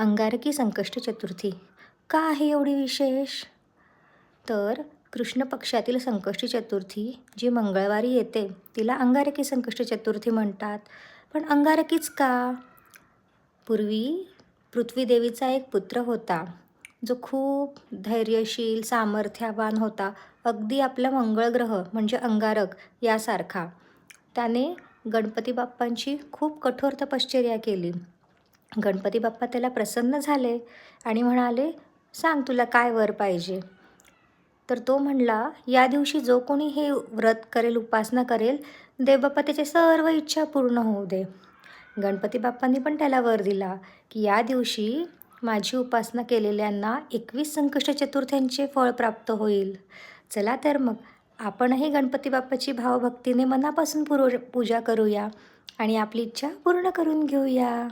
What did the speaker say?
अंगारकी संकष्ट चतुर्थी का आहे एवढी विशेष? तर कृष्ण पक्षातील संकष्टी चतुर्थी जी मंगळवारी येते तिला अंगारकी संकष्ट चतुर्थी म्हणतात. पण अंगारकीच का? पूर्वी पृथ्वीदेवीचा एक पुत्र होता जो खूप धैर्यशील सामर्थ्यवान होता, अगदी आपला मंगळ ग्रह म्हणजे अंगारक यासारखा. त्याने गणपती बाप्पांची खूप कठोर तपश्चर्या केली. गणपती बाप्पा त्याला प्रसन्न झाले आणि म्हणाले, सांग तुला काय वर पाहिजे. तर तो म्हणला, या दिवशी जो कोणी हे व्रत करेल, उपासना करेल, देवबाप्पा त्याचे सर्व इच्छा पूर्ण होऊ दे. गणपती बाप्पांनी पण त्याला वर दिला की या दिवशी माझी उपासना केलेल्यांना 21 संकष्ट चतुर्थ्यांचे फळ प्राप्त होईल. चला तर मग आपणही गणपती बाप्पाची भावभक्तीने मनापासून पूजा करूया आणि आपली इच्छा पूर्ण करून घेऊया.